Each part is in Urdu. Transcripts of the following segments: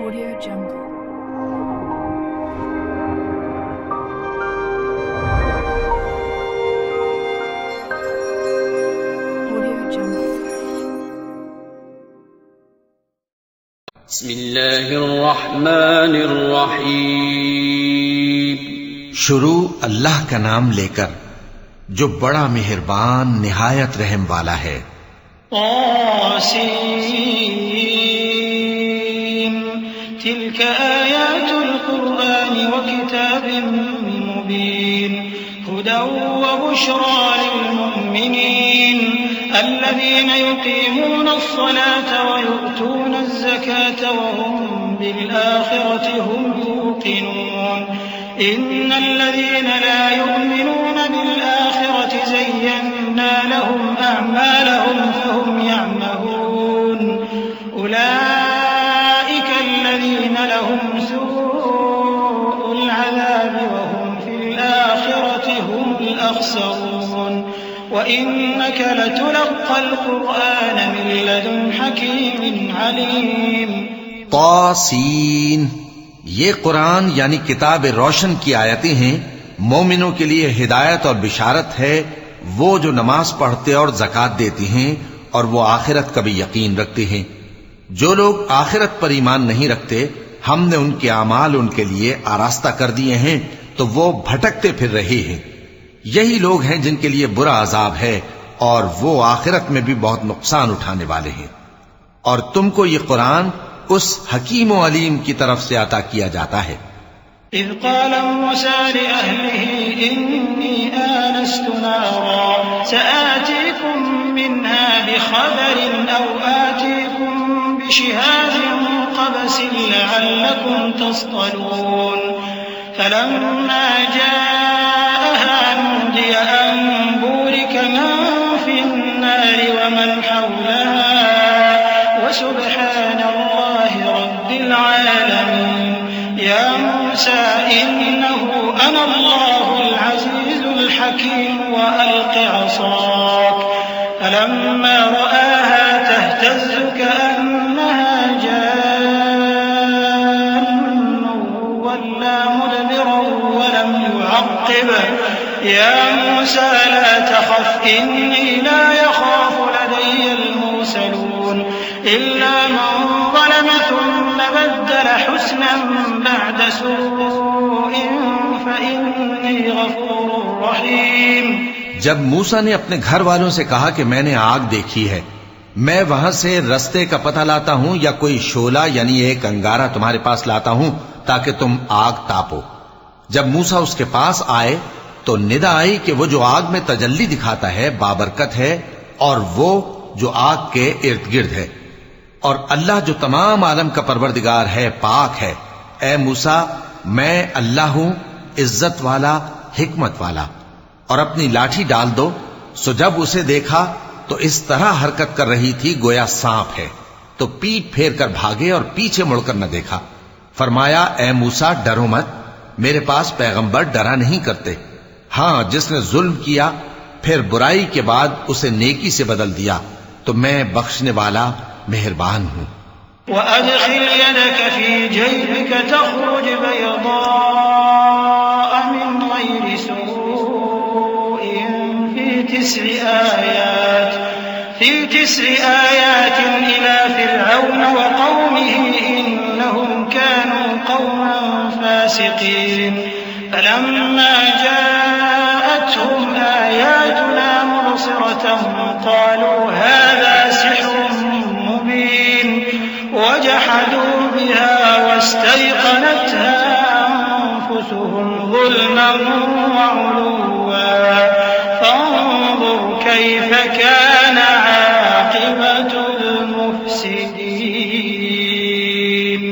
Audio Jungle. Audio Jungle. بسم اللہ الرحمن الرحیم. شروع اللہ کا نام لے کر جو بڑا مہربان نہایت رحم والا ہے. طاسين تلك آيات القرآن وكتاب مبين هدى وبشرى للمؤمنين الذين يقيمون الصلاة ويؤتون الزكاة وهم بالآخرة هم يوقنون إن الذين لا يؤمنون بالآخرة زينا لهم أعمالهم فهم يعمهون أولئك الذين لهم سوء العذاب وهم في الآخرة هم الأخسرون وإنك لتلقى القرآن من لدن حكيم عليم. طاسین، یہ قرآن یعنی کتاب روشن کی آیتیں ہیں. مومنوں کے لیے ہدایت اور بشارت ہے، وہ جو نماز پڑھتے اور زکوٰۃ دیتی ہیں اور وہ آخرت کا بھی یقین رکھتے ہیں. جو لوگ آخرت پر ایمان نہیں رکھتے ہم نے ان کے اعمال ان کے لیے آراستہ کر دیے ہیں تو وہ بھٹکتے پھر رہے ہیں. یہی لوگ ہیں جن کے لیے برا عذاب ہے اور وہ آخرت میں بھی بہت نقصان اٹھانے والے ہیں. اور تم کو یہ قرآن اس حکیم و علیم کی طرف سے عطا کیا جاتا ہے. إذ قال موسى لأهله إني آنست نارا سآتيكم منها بخبر أو آتيكم بشهاب قبس لعلكم تصطلون فلما جاءها نودي أن بورك من في النار ومن حولها وسبحان الله رب العالمين. يا موسى إنه أنا الله العزيز الحكيم وألق عصاك فلما رآها تهتز كأنها جان ولا مدبرا ولم يعقب. يا موسى لا تخف إني لا يخاف لدي المرسلون إلا من ظلم ثم بدل حسنا بعد سوء فإني غفور رحيم. جب موسیٰ نے اپنے گھر والوں سے کہا کہ میں نے آگ دیکھی ہے، میں وہاں سے رستے کا پتہ لاتا ہوں یا کوئی شعلہ یعنی ایک انگارہ تمہارے پاس لاتا ہوں تاکہ تم آگ تاپو. جب موسیٰ اس کے پاس آئے تو ندا آئی کہ وہ جو آگ میں تجلی دکھاتا ہے بابرکت ہے اور وہ جو آگ کے ارد گرد ہے، اور اللہ جو تمام عالم کا پروردگار ہے پاک ہے. اے موسیٰ میں اللہ ہوں عزت والا حکمت والا. اور اپنی لاٹھی ڈال دو. سو جب اسے دیکھا تو اس طرح حرکت کر رہی تھی گویا سانپ ہے، تو پیٹ پھیر کر بھاگے اور پیچھے مڑ کر نہ دیکھا. فرمایا اے موسیٰ ڈرو مت، میرے پاس پیغمبر ڈرا نہیں کرتے. ہاں جس نے ظلم کیا پھر برائی کے بعد اسے نیکی سے بدل دیا تو میں بخشنے والا مہربان ہوں. وأدخل يدك في جيبك تخرج بيضاء من غير سوء في 9 آيات إلى فرعون وقومه إنهم كانوا قوما فاسقين. فلما جاءتهم آياتنا مبصرة قالوا هذا سحر مبين وجحدوا بها واستيقنتها أنفسهم ظلما وعلوا فانظر كيف كان عاقبة المفسدين.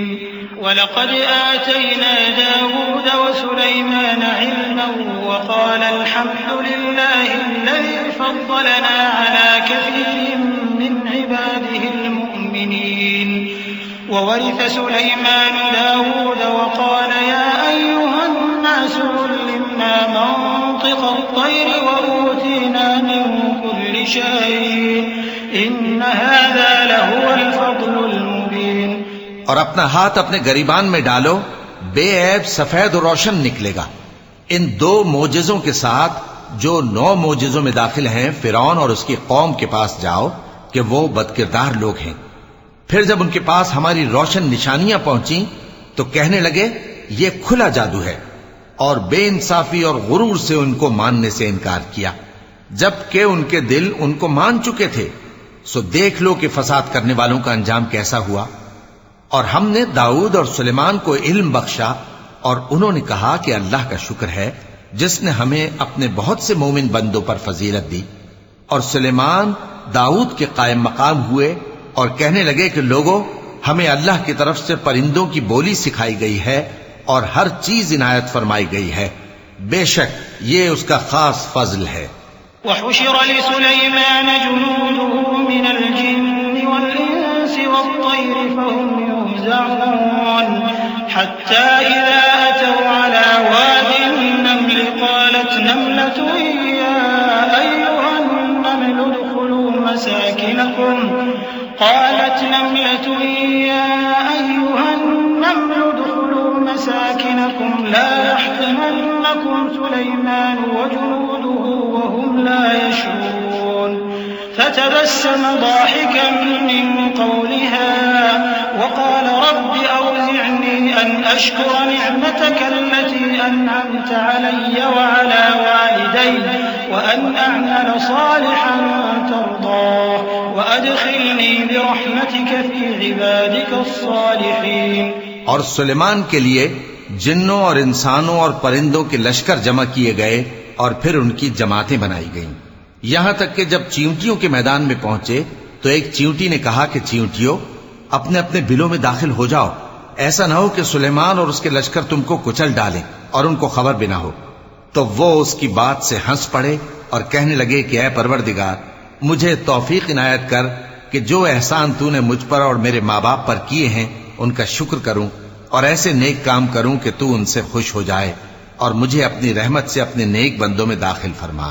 ولقد آتينا داود وسليمان علما وقال الحمد لله الذي فضلنا على كثير من عباده المؤمنين. وورث سليمان داود وقال يا أيها الناس علمنا منطق الطير وأوتينا من كل شيء إن هذا لهو الفضل المبين. اور اپنا ہاتھ اپنے گریبان میں ڈالو، بے عیب سفید اور روشن نکلے گا۔ ان 2 معجزوں کے ساتھ جو 9 معجزوں میں داخل ہیں فرعون اور اس کی قوم کے پاس جاؤ کہ وہ بدکردار لوگ ہیں۔ پھر جب ان کے پاس ہماری روشن نشانیاں پہنچیں تو کہنے لگے یہ کھلا جادو ہے، اور بے انصافی اور غرور سے ان کو ماننے سے انکار کیا، جبکہ ان کے دل ان کو مان چکے تھے۔ سو دیکھ لو کہ فساد کرنے والوں کا انجام کیسا ہوا۔ اور ہم نے داؤد اور سلیمان کو علم بخشا، اور انہوں نے کہا کہ اللہ کا شکر ہے جس نے ہمیں اپنے بہت سے مومن بندوں پر فضیلت دی۔ اور سلیمان داؤد کے قائم مقام ہوئے اور کہنے لگے کہ لوگوں، ہمیں اللہ کی طرف سے پرندوں کی بولی سکھائی گئی ہے اور ہر چیز عنایت فرمائی گئی ہے، بے شک یہ اس کا خاص فضل ہے۔ وحشر لسليمان جنوده من الجن والإنس والطير فهم يوزعون حتى إذا أتوا على واد النمل قالت نملة يا أيها النمل ادخلوا مساكنكم لا يحطمنكم سليمان وجنوده وهم لا يشعرون فتبسم ضاحكا من قولها وقال رب أوزعني أن أشكر نعمتك التي أنعمت علي وعلى والدي وأن أعمل صالحا ترضاه وأدخلني برحمتك في عبادك الصالحين۔ اور سلیمان کے لیے جنوں اور انسانوں اور پرندوں کے لشکر جمع کیے گئے اور پھر ان کی جماعتیں بنائی گئیں، یہاں تک کہ جب چیونٹیوں کے میدان میں پہنچے تو ایک چیونٹی نے کہا کہ چیونٹیوں اپنے اپنے بلوں میں داخل ہو جاؤ، ایسا نہ ہو کہ سلیمان اور اس کے لشکر تم کو کچل ڈالیں اور ان کو خبر بھی نہ ہو۔ تو وہ اس کی بات سے ہنس پڑے اور کہنے لگے کہ اے پروردگار، مجھے توفیق عنایت کر کہ جو احسان تو نے مجھ پر اور میرے ماں باپ پر کیے ہیں ان کا شکر کروں اور ایسے نیک کام کروں کہ تو ان سے خوش ہو جائے، اور مجھے اپنی رحمت سے اپنے نیک بندوں میں داخل فرما۔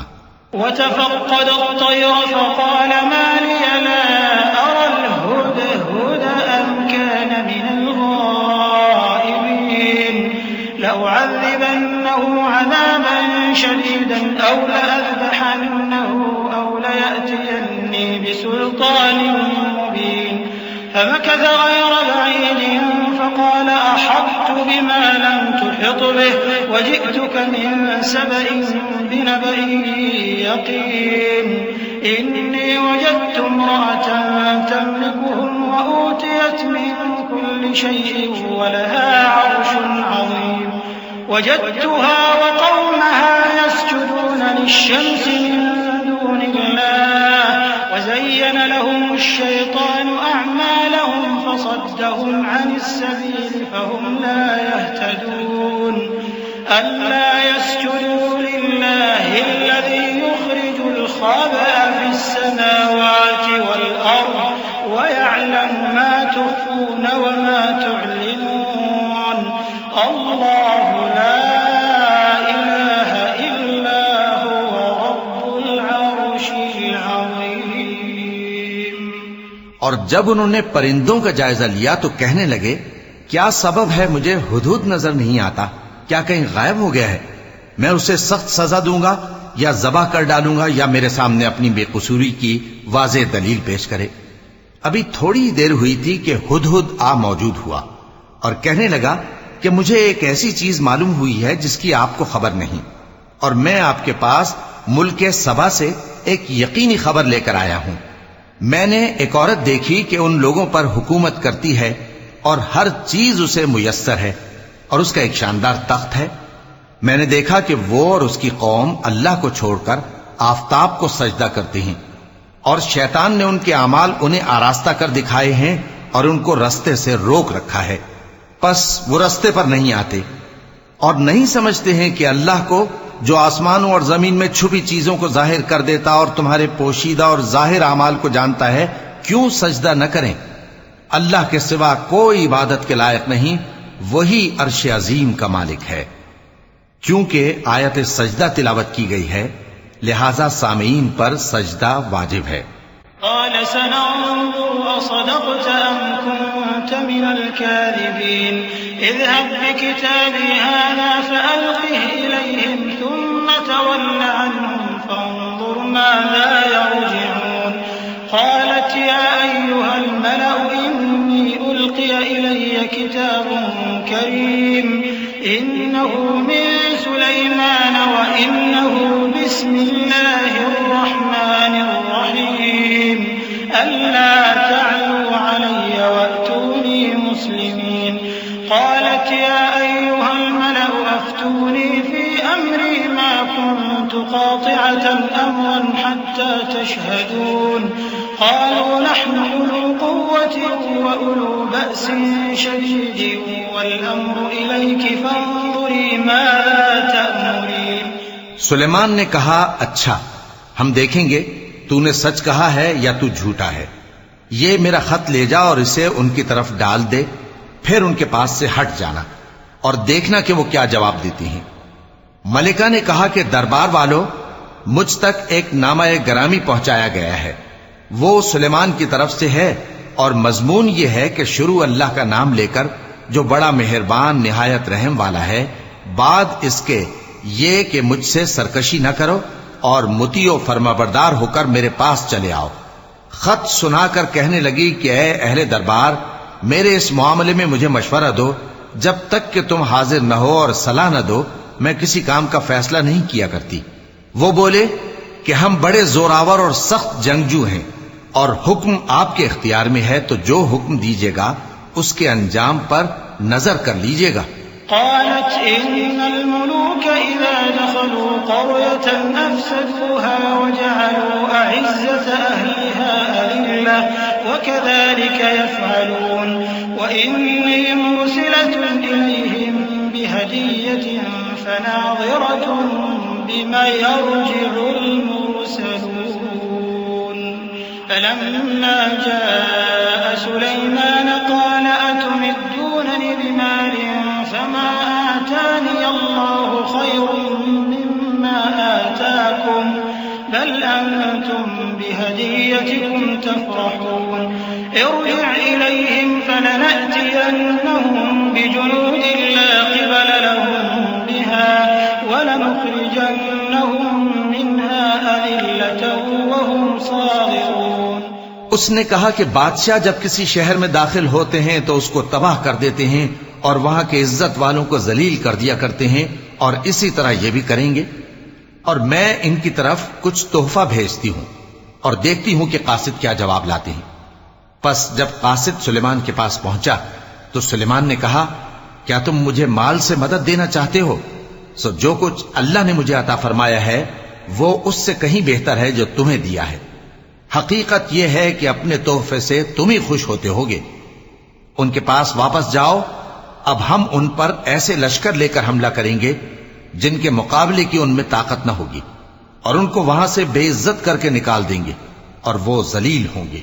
وتفقد الطير فقال ما لي لا أرى الهدهد أم كان من الغائبين لأعذبنه عذابا شديدا أو لأذبحنه أو ليأتيني بسلطان مبين فمكث غير بعيد فقال أحطت بما لم تحط به وجئتك من سبأ بنبأ يقين إني وجدت امرأة تملكهم وأوتيت من كل شيء ولها عرش عظيم وجدتها وقومها يسجدون للشمس من دون الله وزين لهم الشيطان أعمالهم فصدهم عن السبيل فهم لا يهتدون ألا يسجدوا لله الذي يخرج الخبأ في السماوات والأرض ويعلم ما تخفون وما تعلنون الله لا إله إلا هو رب العرش العظيم۔ اور جب انہوں نے پرندوں کا جائزہ لیا تو کہنے لگے کیا سبب ہے مجھے ہدہد نظر نہیں آتا، کیا کہیں غائب ہو گیا ہے؟ میں اسے سخت سزا دوں گا یا ذبح کر ڈالوں گا یا میرے سامنے اپنی بے قصوری کی واضح دلیل پیش کرے۔ ابھی تھوڑی دیر ہوئی تھی کہ ہدہد آ موجود ہوا اور کہنے لگا کہ مجھے ایک ایسی چیز معلوم ہوئی ہے جس کی آپ کو خبر نہیں، اور میں آپ کے پاس ملک سبا سے ایک یقینی خبر لے کر آیا ہوں۔ میں نے ایک عورت دیکھی کہ ان لوگوں پر حکومت کرتی ہے اور ہر چیز اسے میسر ہے، اور اس کا ایک شاندار تخت ہے۔ میں نے دیکھا کہ وہ اور اس کی قوم اللہ کو چھوڑ کر آفتاب کو سجدہ کرتے ہیں، اور شیطان نے ان کے اعمال انہیں آراستہ کر دکھائے ہیں اور ان کو رستے سے روک رکھا ہے، پس وہ رستے پر نہیں آتے اور نہیں سمجھتے ہیں کہ اللہ کو جو آسمانوں اور زمین میں چھپی چیزوں کو ظاہر کر دیتا اور تمہارے پوشیدہ اور ظاہر اعمال کو جانتا ہے، کیوں سجدہ نہ کریں؟ اللہ کے سوا کوئی عبادت کے لائق نہیں، وہی عرش عظیم کا مالک ہے۔ کیونکہ آیت سجدہ تلاوت کی گئی ہے لہذا سامعین پر سجدہ واجب ہے۔ قال سننظر أصدقت أم كنت من الكاذبين اذهب بكتابي هذا فألقه إليهم ثم تول عنهم فانظر ماذا يرجعون قالت يا أيها الملأ إني ألقي إلي كتاب كريم إنه من سليمان وإنه بسم الله الرحمن الرحيم ألا تعلوا علي وأتوني مسلمين قالت يا أيها الملأ أفتوني في أمري ما كنت قاطعة أمرا حتى تشهدون قالوا نحن أولو قوة وأولو بأس شديد والأمر إليك فانظري ماذا تأمرين سلیمان نے کہا اچھا ہم دیکھیں گے تو نے سچ کہا ہے یا تو جھوٹا ہے. یہ میرا خط لے جا اور اسے ان کی طرف ڈال دے، پھر ان کے پاس سے ہٹ جانا اور دیکھنا کہ وہ کیا جواب دیتی ہیں. ملکہ نے کہا کہ دربار والو، مجھ تک ایک نامہ گرامی پہنچایا گیا ہے، وہ سلیمان کی طرف سے ہے اور مضمون یہ ہے کہ شروع اللہ کا نام لے کر جو بڑا مہربان نہایت رحم والا ہے، بعد اس کے یہ کہ مجھ سے سرکشی نہ کرو اور مطیع و فرمانبردار ہو کر میرے پاس چلے آؤ. خط سنا کر کہنے لگی کہ اے اہل دربار، میرے اس معاملے میں مجھے مشورہ دو، جب تک کہ تم حاضر نہ ہو اور صلاح نہ دو میں کسی کام کا فیصلہ نہیں کیا کرتی. وہ بولے کہ ہم بڑے زوراور اور سخت جنگجو ہیں اور حکم آپ کے اختیار میں ہے، تو جو حکم دیجیے گا اس کے انجام پر نظر کر لیجیے گا. قالت إن الملوك إذا دخلوا قرية أفسدوها وجعلوا أعزة أهلها أذلة وكذلك يفعلون وإني مرسلة إليهم بهدية فناظرة بما يرجع المرسلون فلما جاء سليمان قال أتمدونني بمال فما آتاني الله خير مما آتاكم بل أنتم بهديتكم تفرحون ارجع إليهم فلنأتينهم بجنود لا قبل لهم بها ولنخرجنهم منها أذلة وهم صاغرون. اس نے کہا کہ بادشاہ جب کسی شہر میں داخل ہوتے ہیں تو اس کو تباہ کر دیتے ہیں اور وہاں کے عزت والوں کو ذلیل کر دیا کرتے ہیں، اور اسی طرح یہ بھی کریں گے. اور میں ان کی طرف کچھ تحفہ بھیجتی ہوں اور دیکھتی ہوں کہ قاصد کیا جواب لاتے ہیں. پس جب قاصد سلیمان کے پاس پہنچا تو سلیمان نے کہا کیا تم مجھے مال سے مدد دینا چاہتے ہو؟ سو جو کچھ اللہ نے مجھے عطا فرمایا ہے وہ اس سے کہیں بہتر ہے جو تمہیں دیا ہے. حقیقت یہ ہے کہ اپنے تحفے سے تم ہی خوش ہوتے ہوگے. ان کے پاس واپس جاؤ، اب ہم ان پر ایسے لشکر لے کر حملہ کریں گے جن کے مقابلے کی ان میں طاقت نہ ہوگی، اور ان کو وہاں سے بے عزت کر کے نکال دیں گے اور وہ ذلیل ہوں گے.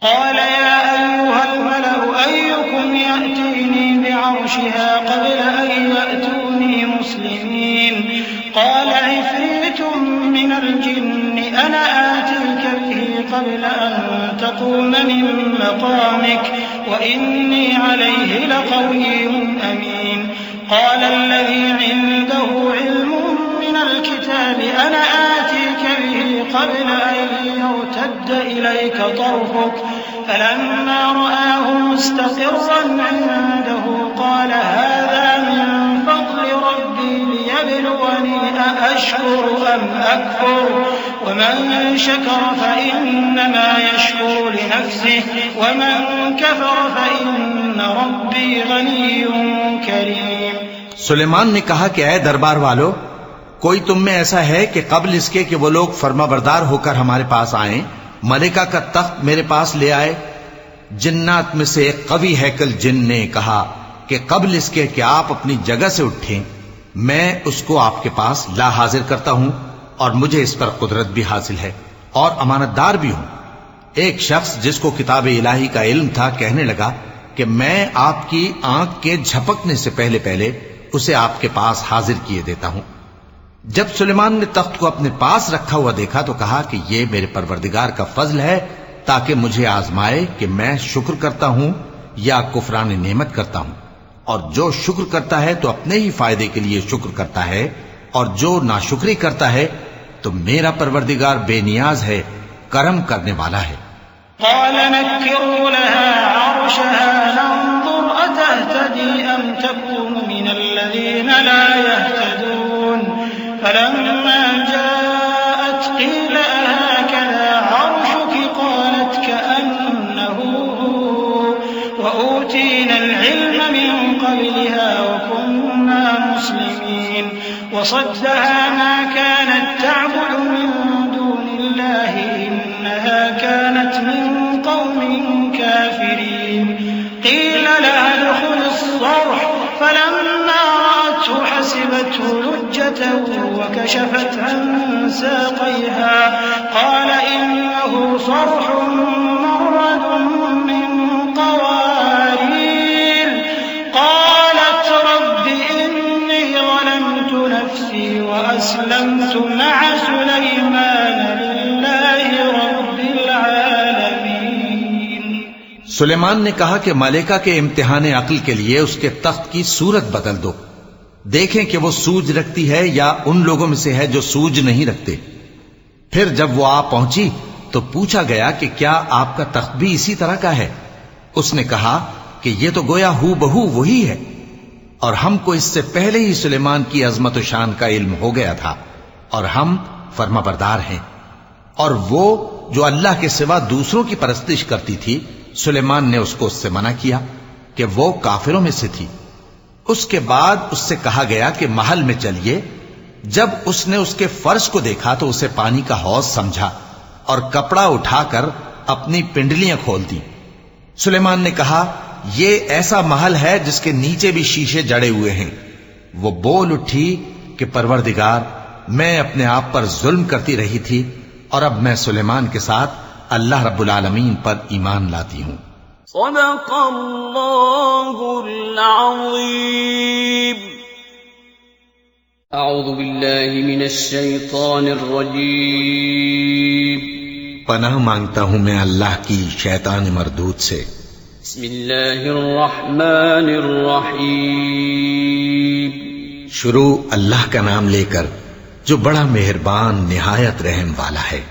قال يا أيها الملأ أيكم يأتيني بعرشها قبل أن يأتوني مسلمين قال عفريت من الجن أنا آتيك به قبل أن تقوم من مقامك وإني عليه لقوي أمين. قال الذي عنده علم من الكتاب أنا آتيك به قبل أن يرتد إليك طرفك فلما رآه مستقرا عنده قال هذا من فضل ربي ليبلوني أأشكر أم أكفر ومن شكر فإنما يشكر لنفسه ومن كفر فإن ربي غني كريم. سلیمان نے کہا کہ اے دربار والو، کوئی تم میں ایسا ہے کہ قبل اس کے کہ وہ لوگ فرما بردار ہو کر ہمارے پاس آئیں ملکہ کا تخت میرے پاس لے آئے؟ جنات میں سے ایک قوی ہیکل جن نے کہا کہ قبل اس کے کہ آپ اپنی جگہ سے اٹھیں میں اس کو آپ کے پاس لا حاضر کرتا ہوں، اور مجھے اس پر قدرت بھی حاصل ہے اور امانت دار بھی ہوں. ایک شخص جس کو کتاب الہی کا علم تھا کہنے لگا کہ میں آپ کی آنکھ کے جھپکنے سے پہلے پہلے اسے آپ کے پاس حاضر کیے دیتا ہوں. جب سلیمان نے تخت کو اپنے پاس رکھا ہوا دیکھا تو کہا کہ یہ میرے پروردگار کا فضل ہے تاکہ مجھے آزمائے کہ میں شکر کرتا ہوں یا کفران نعمت کرتا ہوں، اور جو شکر کرتا ہے تو اپنے ہی فائدے کے لیے شکر کرتا ہے، اور جو ناشکری کرتا ہے تو میرا پروردگار بے نیاز ہے، کرم کرنے والا ہے۔ قال نكروا لها عرشها ننظر أتهتدي أم تكون من الذين لا يهتدون فلما جاءت قيل أهكذا عرشك قالت كأنه هو وأوتينا العلم من قبلها وكنا مسلمين وصدها ما كانت تعبد من دون الله إنها كانت من قوم كافرين قيل لها ادخل الصرح فلما رأته حسبته لجة وكشفت عن ساقيها قال إنه صرح ممرد من قوارير قالت رب إني ظلمت نفسي وأسلمت مع سليمان لله رب العالمين۔ سلیمان نے کہا کہ ملکہ کے امتحان عقل کے لیے اس کے تخت کی صورت بدل دو، دیکھیں کہ وہ سوج رکھتی ہے یا ان لوگوں میں سے ہے جو سوج نہیں رکھتے۔ پھر جب وہ آ پہنچی تو پوچھا گیا کہ کیا آپ کا تخت بھی اسی طرح کا ہے؟ اس نے کہا کہ یہ تو گویا ہو بہو وہی ہے، اور ہم کو اس سے پہلے ہی سلیمان کی عظمت و شان کا علم ہو گیا تھا، اور ہم فرما بردار ہیں۔ اور وہ جو اللہ کے سوا دوسروں کی پرستش کرتی تھی، سلیمان نے اس کو اس سے منع کیا کہ وہ کافروں میں سے تھی۔ اس کے بعد اس سے کہا گیا کہ محل میں چلیے۔ جب اس نے اس کے فرش کو دیکھا تو اسے پانی کا حوض سمجھا اور کپڑا اٹھا کر اپنی پنڈلیاں کھول دی۔ سلیمان نے کہا یہ ایسا محل ہے جس کے نیچے بھی شیشے جڑے ہوئے ہیں۔ وہ بول اٹھی کہ پروردگار، میں اپنے آپ پر ظلم کرتی رہی تھی، اور اب میں سلیمان کے ساتھ اللہ رب العالمین پر ایمان لاتی ہوں۔ صدق اللہ العظیم۔ اعوذ باللہ من الشیطان الرجیم۔ پناہ مانگتا ہوں میں اللہ کی شیطان مردود سے۔ بسم اللہ الرحمن الرحیم۔ شروع اللہ کا نام لے کر جو بڑا مہربان نہایت رحم والا ہے۔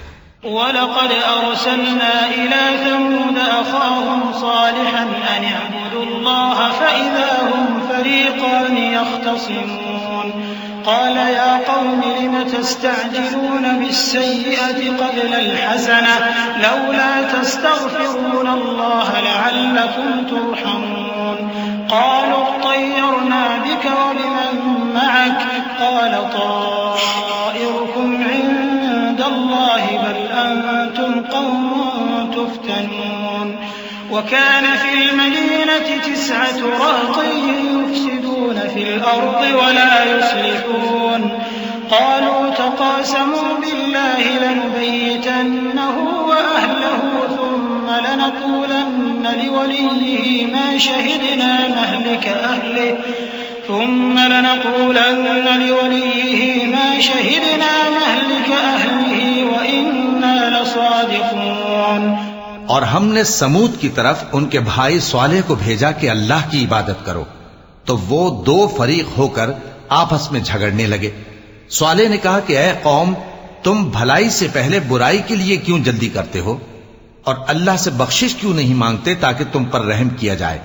وَلَقَدْ أَرْسَلْنَا إِلَى ثَمُودَ أَخَاهُمْ صَالِحًا أَنِ اعْبُدُوا اللَّهَ فَإِذَا هُمْ فَرِيقَانِ يَخْتَصِمُونَ قَالَ يَا قَوْمِ لِمَ تَسْتَعْجِلُونَ بِالسَّيِّئَةِ قَبْلَ الْحَسَنَةِ لَوْلَا تَسْتَغْفِرُونَ اللَّهَ لَعَلَّكُمْ تُرْحَمُونَ قَالُوا اطَّيَّرْنَا بِكَ وَبِمَن مَّعَكَ قَالَ طَائِرُكُمْ عِندَ اللَّهِ بَلْ أَنتُمْ قَوْمٌ تُفْتَنُونَ وَكَانَ فِي الْمَدِينَةِ 9 رَهْطٍ يُفْسِدُونَ فِي الْأَرْضِ وَلَا يُصْلِحُونَ قَالُوا تَقَاسَمُوا بِاللَّهِ لَنُبَيِّتَنَّهُ وَأَهْلَهُ ثُمَّ لَنَقُولَنَّ لِوَلِيِّهِ مَا شَهِدْنَا مَهْلِكَ أَهْلِهِ وَإِنَّا لَصَادِقُونَ۔ اور ہم نے سمود کی طرف ان کے بھائی صالح کو بھیجا کہ اللہ کی عبادت کرو، تو وہ 2 فریق ہو کر آپس میں جھگڑنے لگے۔ صالح نے کہا کہ اے قوم، تم بھلائی سے پہلے برائی کے لیے کیوں جلدی کرتے ہو، اور اللہ سے بخشش کیوں نہیں مانگتے تاکہ تم پر رحم کیا جائے؟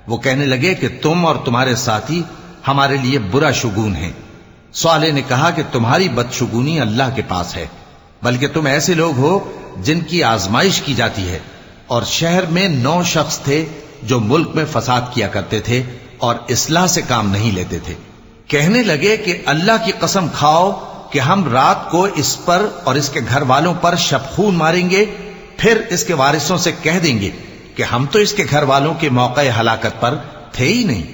وہ کہنے لگے کہ تم اور تمہارے ساتھی ہمارے لیے برا شگون ہیں۔ صالح نے کہا کہ تمہاری بدشگونی اللہ کے پاس ہے، بلکہ تم ایسے لوگ ہو جن کی آزمائش کی جاتی ہے۔ اور شہر میں 9 شخص تھے جو ملک میں فساد کیا کرتے تھے اور اصلاح سے کام نہیں لیتے تھے۔ کہنے لگے کہ اللہ کی قسم کھاؤ کہ ہم رات کو اس پر اور اس کے گھر والوں پر شبخون ماریں گے، پھر اس کے وارثوں سے کہہ دیں گے کہ ہم تو اس کے گھر والوں کے موقع ہلاکت پر تھے ہی نہیں،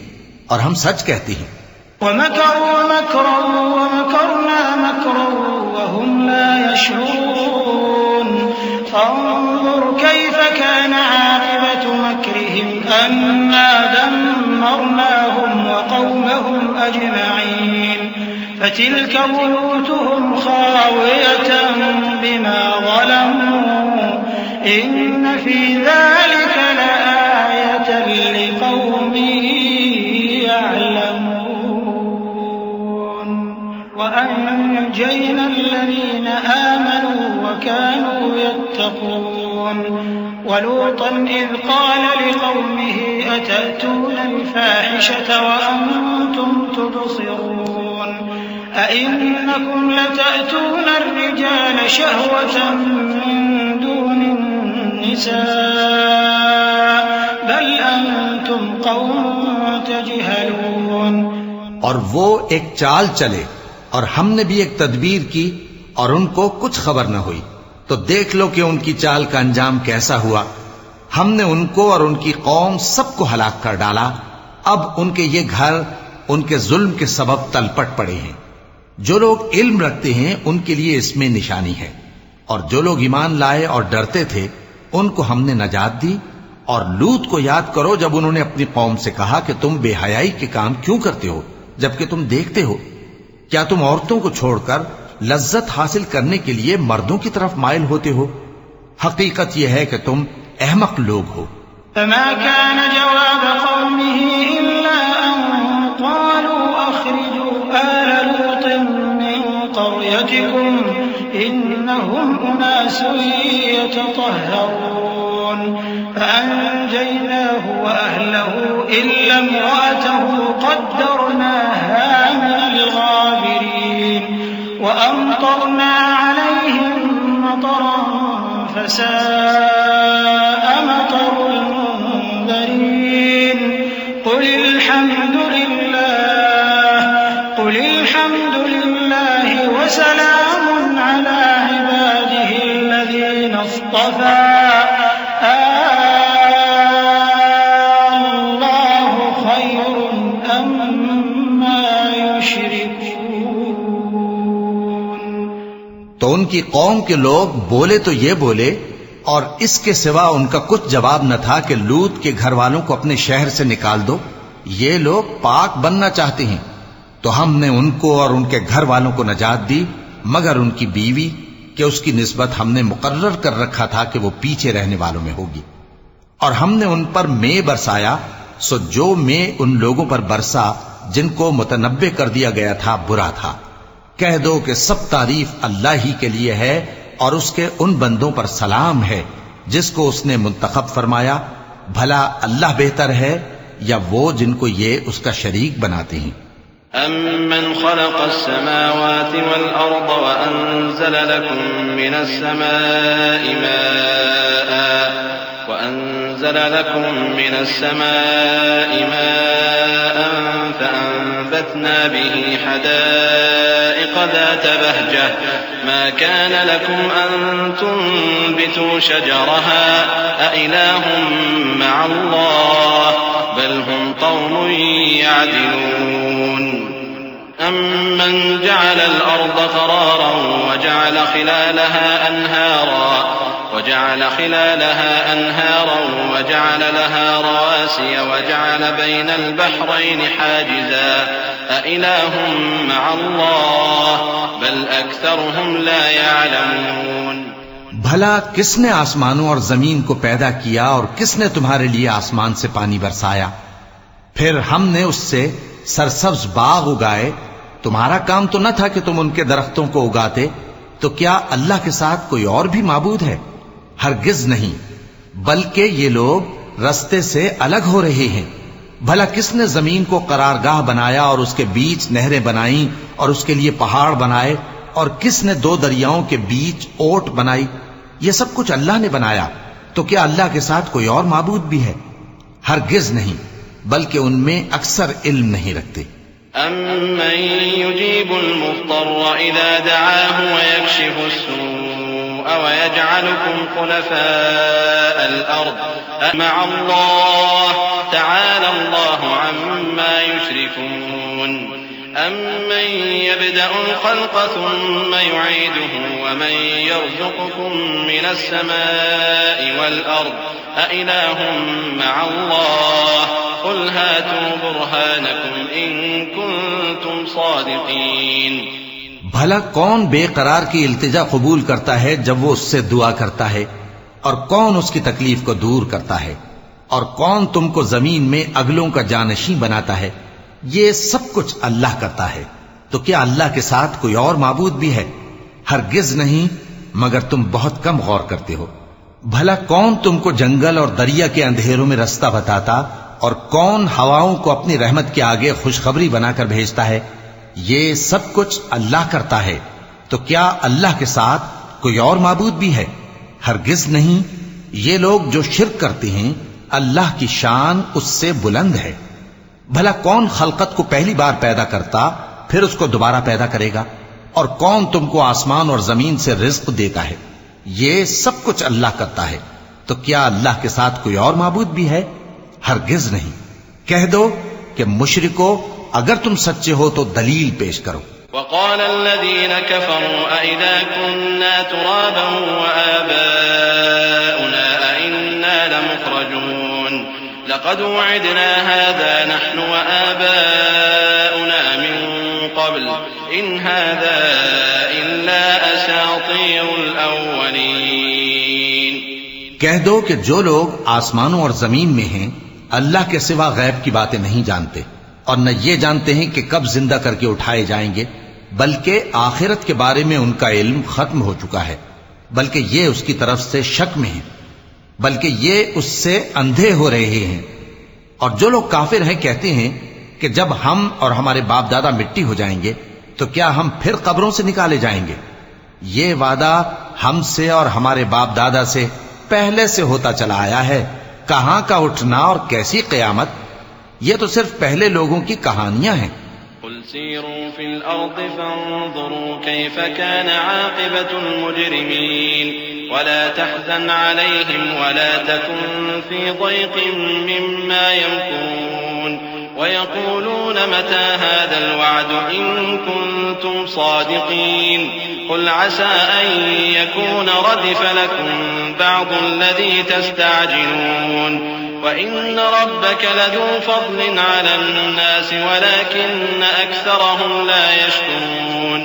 اور ہم سچ کہتے ہیں۔ وَمَكَرُوا مَكْرًا وَمَكَرْنَا مَكْرًا وَهُمْ لَا يَشْعُرُونَ فَانظُرْ كَيْفَ كَانَ عَاقِبَةُ مَكْرِهِمْ أَنَّا دَمَّرْنَاهُمْ وَقَوْمَهُمْ أَجْمَعِينَ فَتِلْكَ بُيُوتُهُمْ خَاوِيَةً بِمَا ظَلَمُوا إن في ذلك لآية لقوم يعلمون وأنجينا الذين آمنوا وكانوا يتقون ولوطا إذ قال لقومه أتأتون الفاحشة وأنتم تبصرون أئنكم لتأتون الرجال شهوة من دون النساء بل أنتم قوم تجهلون. اور وہ ایک چال چلے اور ہم نے بھی ایک تدبیر کی اور ان کو کچھ خبر نہ ہوئی، تو دیکھ لو کہ ان کی چال کا انجام کیسا ہوا. ہم نے ان کو اور ان کی قوم سب کو ہلاک کر ڈالا. اب ان کے یہ گھر ان کے ظلم کے سبب تلپٹ پڑے ہیں. جو لوگ علم رکھتے ہیں ان کے لیے اس میں نشانی ہے، اور جو لوگ ایمان لائے اور ڈرتے تھے ان کو ہم نے نجات دی. اور لوط کو یاد کرو جب انہوں نے اپنی قوم سے کہا کہ تم بے حیائی کے کام کیوں کرتے ہو جبکہ تم دیکھتے ہو؟ کیا تم عورتوں کو چھوڑ کر لذت حاصل کرنے کے لیے مردوں کی طرف مائل ہوتے ہو؟ حقیقت یہ ہے کہ تم احمق لوگ ہو. فما كان جواب قومه إلا أن قالوا أخرجوا آل لوط من قريتكم إنهم أناس يتطهرون فأنجيناه وأهله إلا امرأته قدرناها من الغابرين وأمطرنا عليهم مطرا فساء مطر المنذرين. قل الحمد لله وسلام على عباده الذين اصطفى الله خير أما يشركون. تو ان کی قوم کے لوگ بولے تو یہ بولے، اور اس کے سوا ان کا کچھ جواب نہ تھا کہ لوط کے گھر والوں کو اپنے شہر سے نکال دو. یہ لوگ پاک بننا چاہتے ہیں. تو ہم نے ان کو اور ان کے گھر والوں کو نجات دی مگر ان کی بیوی کہ اس کی نسبت ہم نے مقرر کر رکھا تھا کہ وہ پیچھے رہنے والوں میں ہوگی. اور ہم نے ان پر مے برسایا، سو جو مے ان لوگوں پر برسا جن کو متنبع کر دیا گیا تھا برا تھا. کہہ دو کہ سب تعریف اللہ ہی کے لیے ہے اور اس کے ان بندوں پر سلام ہے جس کو اس نے منتخب فرمایا. بھلا اللہ بہتر ہے یا وہ جن کو یہ اس کا شریک بناتے ہیں؟ أَمَّنْ خَلَقَ السَّمَاوَاتِ وَالْأَرْضَ وَأَنزَلَ لَكُم مِّنَ السَّمَاءِ مَاءً فَأَنبَتْنَا بِهِ حَدَائِقَ ذَاتَ بَهْجَةٍ مَا كَانَ لَكُمْ أَن تُنبِتُوا شَجَرَهَا أَإِلَٰهٌ مَّعَ اللَّهِ بَلْ هُمْ قَوْمٌ يَعْدِلُونَ. أَمَّنْ جَعَلَ الْأَرْضَ قَرَارًا وَجَعَلَ خِلَالَهَا أَنْهَارًا وَجَعَلَ لَهَا رَوَاسِيَ وَجَعَلَ بَيْنَ الْبَحْرَيْنِ حَاجِزًا أَإِلَٰهٌ مَّعَ اللَّهِ بَلْ أَكْثَرُهُمْ لَا يَعْلَمُونَ. بھلا کس نے آسمانوں اور زمین کو پیدا کیا اور کس نے تمہارے لیے آسمان سے پانی برسایا؟ پھر ہم نے اس سے سرسبز باغ اگائے. تمہارا کام تو نہ تھا کہ تم ان کے درختوں کو اگاتے. تو کیا اللہ کے ساتھ کوئی اور بھی معبود ہے؟ ہرگز نہیں، بلکہ یہ لوگ رستے سے الگ ہو رہے ہیں. بھلا کس نے زمین کو قرارگاہ بنایا اور اس کے بیچ نہریں بنائیں اور اس کے لیے پہاڑ بنائے، اور کس نے دو دریاؤں کے بیچ اوٹ بنائی؟ یہ سب کچھ اللہ نے بنایا. تو کیا اللہ کے ساتھ کوئی اور معبود بھی ہے؟ ہرگز نہیں، بلکہ ان میں اکثر علم نہیں رکھتے. أَمَّن يُجِيبُ الْمُضْطَرَّ إِذَا دَعَاهُ وَيَكْشِفُ السُّوءَ وَيَجْعَلُكُمْ خُلَفَاءَ الْأَرْضِ أَمَعَ اللَّهِ تَعَالَى اللَّهُ عَمَّا يُشْرِكُونَ. أَمَّن يَبْدَأُ الْخَلْقَ ثُمَّ يُعِيدُهُ وَمَن يَرْزُقُكُم مِّنَ السَّمَاءِ وَالْأَرْضِ أَإِلَٰهٌ مَّعَ اللَّهِ قُلْ هَاتُوا بُرْهَانَكُمْ إِن كُنتُمْ صَادِقِينَ. بھلا کون بے قرار کی التجا قبول کرتا ہے جب وہ اس سے دعا کرتا ہے؟ اور کون اس کی تکلیف کو دور کرتا ہے، اور کون تم کو زمین میں اگلوں کا جانشین بناتا ہے، یہ سب کچھ اللہ کرتا ہے، تو کیا اللہ کے ساتھ کوئی اور معبود بھی ہے؟ ہرگز نہیں، مگر تم بہت کم غور کرتے ہو۔ بھلا کون تم کو جنگل اور دریا کے اندھیروں میں رستہ بتاتا، اور کون ہواؤں کو اپنی رحمت کے آگے خوشخبری بنا کر بھیجتا ہے؟ یہ سب کچھ اللہ کرتا ہے، تو کیا اللہ کے ساتھ کوئی اور معبود بھی ہے؟ ہرگز نہیں۔ یہ لوگ جو شرک کرتے ہیں اللہ کی شان اس سے بلند ہے۔ بھلا کون خلقت کو پہلی بار پیدا کرتا پھر اس کو دوبارہ پیدا کرے گا؟ اور کون تم کو آسمان اور زمین سے رزق دیتا ہے؟ یہ سب کچھ اللہ کرتا ہے، تو کیا اللہ کے ساتھ کوئی اور معبود بھی ہے؟ ہرگز نہیں۔ کہہ دو کہ مشرکو اگر تم سچے ہو تو دلیل پیش کرو۔ وقال الذين كفروا أئذا كنا ترابا وآباؤنا أئنا لمخرجون لقد وعدنا هذا نحن وآباؤنا من قبل إن هذا إلا أساطير الأولين۔ کہہ دو کہ جو لوگ آسمانوں اور زمین میں ہیں اللہ کے سوا غیب کی باتیں نہیں جانتے، اور نہ یہ جانتے ہیں کہ کب زندہ کر کے اٹھائے جائیں گے، بلکہ آخرت کے بارے میں ان کا علم ختم ہو چکا ہے، بلکہ یہ اس کی طرف سے شک میں ہیں، بلکہ یہ اس سے اندھے ہو رہے ہیں۔ اور جو لوگ کافر ہیں کہتے ہیں کہ جب ہم اور ہمارے باپ دادا مٹی ہو جائیں گے تو کیا ہم پھر قبروں سے نکالے جائیں گے؟ یہ وعدہ ہم سے اور ہمارے باپ دادا سے پہلے سے ہوتا چلا آیا ہے، کہاں کا اٹھنا اور کیسی قیامت؟ یہ تو صرف پہلے لوگوں کی کہانیاں ہیں۔ قل سيروا في الأرض فانظروا كيف كان عاقبة المجرمين ولا تحزن عليهم ولا تكن في ضيق مما يمكرون ويقولون متى هذا الوعد إن كنتم صادقين قل عسى أن يكون ردف لكم بعض الذي تستعجلون وَإِنَّ رَبَّكَ لَذُو فَضْلٍ عَلَى النَّاسِ وَلَكِنَّ أَكْثَرَهُمْ لَا يَشْكُرُونَ۔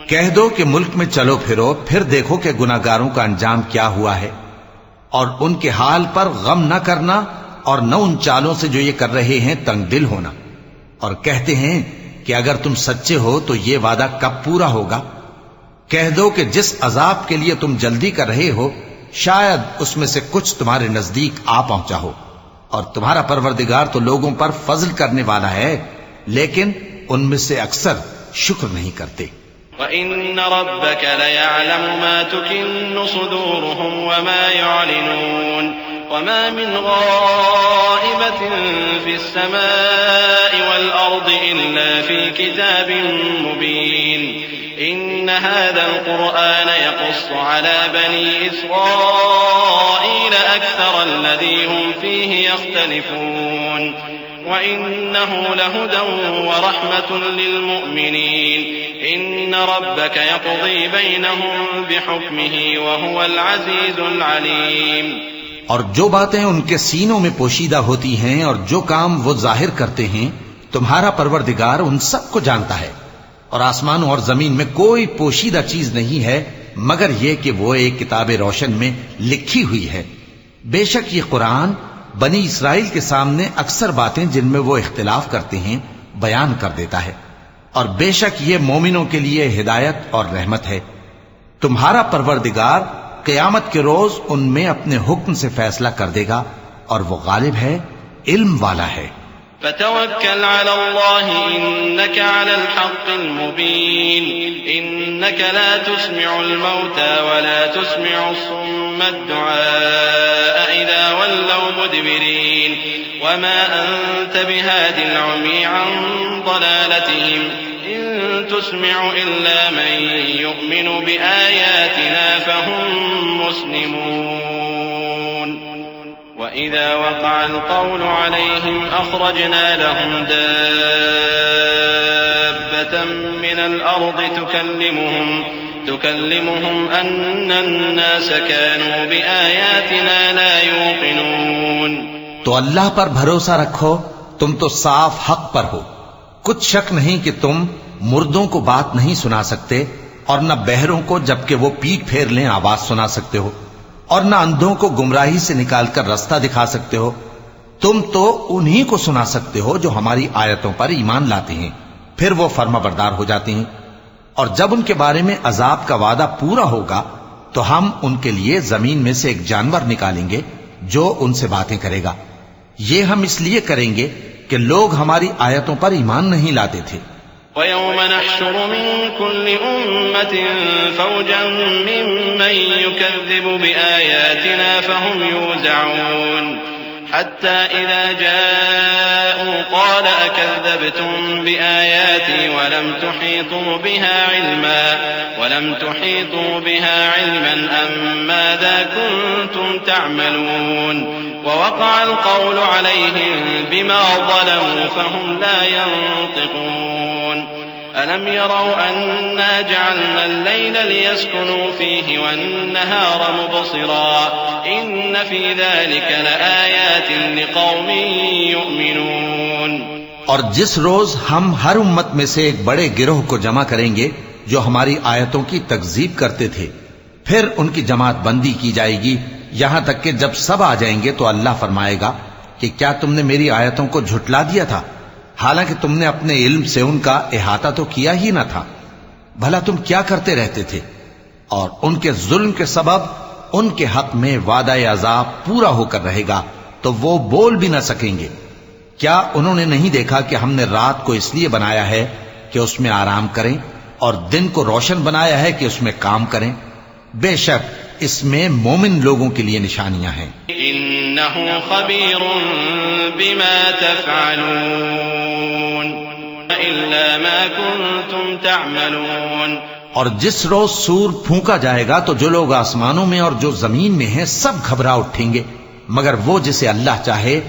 کہہ دو کہ ملک میں چلو پھرو پھر دیکھو کہ گناہگاروں کا انجام کیا ہوا ہے، اور ان کے حال پر غم نہ کرنا اور نہ ان چالوں سے جو یہ کر رہے ہیں تنگ دل ہونا، اور کہتے ہیں کہ اگر تم سچے ہو تو یہ وعدہ کب پورا ہوگا؟ کہہ دو کہ جس عذاب کے لیے تم جلدی کر رہے ہو شاید اس میں سے کچھ تمہارے نزدیک آ پہنچا ہو، اور تمہارا پروردگار تو لوگوں پر فضل کرنے والا ہے، لیکن ان میں سے اکثر شکر نہیں کرتے۔ وَإِنَّ رَبَّكَ لَيَعْلَمُ مَا تُكِنُّ صُدُورُهُمْ وَمَا يُعْلِنُونَ وَمَا مِنْ غَائِبَةٍ فِي السَّمَاءِ وَالْأَرْضِ إِلَّا فِي كِتَابٍ مُبِينٍ إِنَّ هَذَا الْقُرْآنَ يَقُصُّ عَلَى بَنِي إِسْرَائِيلَ أَكْثَرَ الَّذِي هُمْ فِيهِ يَخْتَلِفُونَ وَإِنَّهُ لَهُدًى وَرَحْمَةٌ لِّلْمُؤْمِنِينَ إِنَّ رَبَّكَ يَقْضِي بَيْنَهُم بِحُكْمِهِ وَهُوَ الْعَزِيزُ الْعَلِيمُ۔ اور جو باتیں ان کے سینوں میں پوشیدہ ہوتی ہیں اور جو کام وہ ظاہر کرتے ہیں تمہارا پروردگار ان سب کو جانتا ہے، اور آسمانوں اور زمین میں کوئی پوشیدہ چیز نہیں ہے مگر یہ کہ وہ ایک کتاب روشن میں لکھی ہوئی ہے۔ بے شک یہ قرآن بنی اسرائیل کے سامنے اکثر باتیں جن میں وہ اختلاف کرتے ہیں بیان کر دیتا ہے، اور بے شک یہ مومنوں کے لیے ہدایت اور رحمت ہے۔ تمہارا پروردگار قیامت کے روز ان میں اپنے حکم سے فیصلہ کر دے گا، اور وہ غالب ہے، علم والا ہے۔ فتوكل على الله إنك على الحق المبين إنك لا تسمع الموتى ولا تسمع الصم الدعاء إذا ولوا مدبرين وما أنت بهاد العمي عن ضلالتهم إن تسمع إلا من يؤمن بآياتنا فهم مسلمون وَإِذَا وَقَعَ الْقَوْلُ عَلَيْهِمْ أَخْرَجْنَا لَهُمْ دَابَّةً مِّنَ الْأَرْضِ تُكَلِّمُهُمْ أَنَّ النَّاسَ كَانُوا بِآيَاتِنَا لَا يُوقِنُونَ۔ تو اللہ پر بھروسہ رکھو، تم تو صاف حق پر ہو، کچھ شک نہیں کہ تم مردوں کو بات نہیں سنا سکتے اور نہ بہروں کو جبکہ وہ پیٹ پھیر لیں آواز سنا سکتے ہو، اور نہ اندھوں کو گمراہی سے نکال کر رستہ دکھا سکتے ہو. تم تو انہی کو سنا سکتے ہو جو ہماری آیتوں پر ایمان لاتے ہیں، پھر وہ فرما بردار ہو جاتے ہیں. اور جب ان کے بارے میں عذاب کا وعدہ پورا ہوگا تو ہم ان کے لیے زمین میں سے ایک جانور نکالیں گے جو ان سے باتیں کرے گا. یہ ہم اس لیے کریں گے کہ لوگ ہماری آیتوں پر ایمان نہیں لاتے تھے. وَيَوْمَ نَحْشُرُ مِن كُلِّ أُمَّةٍ فَوْجًا مِّمَّن يُكَذِّبُ بِآيَاتِنَا فَهُمْ يُوزَعُونَ حَتَّى إِذَا جَاءُوا قَالَ أَكَذَّبْتُم بِآيَاتِي وَلَمْ تُحِيطُوا بِهَا عِلْمًا أَم مَّاذَا كُنتُمْ تَعْمَلُونَ وَوَقَعَ الْقَوْلُ عَلَيْهِم بِمَا ظَلَمُوا فَهُمْ لَا يَنطِقُونَ أَلَمْ يَرَوْا أَنَّا جَعَلْنَا اللَّيْلَ لِيَسْكُنُوا فِيهِ وَالنَّهَارَ مُبْصِرًا إِنَّ فِي ذَلِكَ لَآيَاتٍ لِقَوْمٍ يُؤْمِنُونَ. اور جس روز ہم ہر امت میں سے ایک بڑے گروہ کو جمع کریں گے جو ہماری آیتوں کی تکذیب کرتے تھے، پھر ان کی جماعت بندی کی جائے گی یہاں تک کہ جب سب آ جائیں گے تو اللہ فرمائے گا کہ کیا تم نے میری آیتوں کو جھٹلا دیا تھا، حالانکہ تم نے اپنے علم سے ان کا احاطہ تو کیا ہی نہ تھا. بھلا تم کیا کرتے رہتے تھے؟ اور ان کے ظلم کے سبب ان کے حق میں وعدہ عذاب پورا ہو کر رہے گا تو وہ بول بھی نہ سکیں گے. کیا انہوں نے نہیں دیکھا کہ ہم نے رات کو اس لیے بنایا ہے کہ اس میں آرام کریں اور دن کو روشن بنایا ہے کہ اس میں کام کریں؟ بے شک اس میں مومن لوگوں کے لیے نشانیاں ہیں. إِنَّهُ خَبِيرٌ بِمَا تَفْعَلُونَ إِلَّا مَا كُنتُمْ تَعْمَلُونَ. اور جس روز سور پھونکا جائے گا تو جو لوگ آسمانوں میں اور جو زمین میں ہیں سب گھبرا اٹھیں گے، مگر وہ جسے اللہ چاہے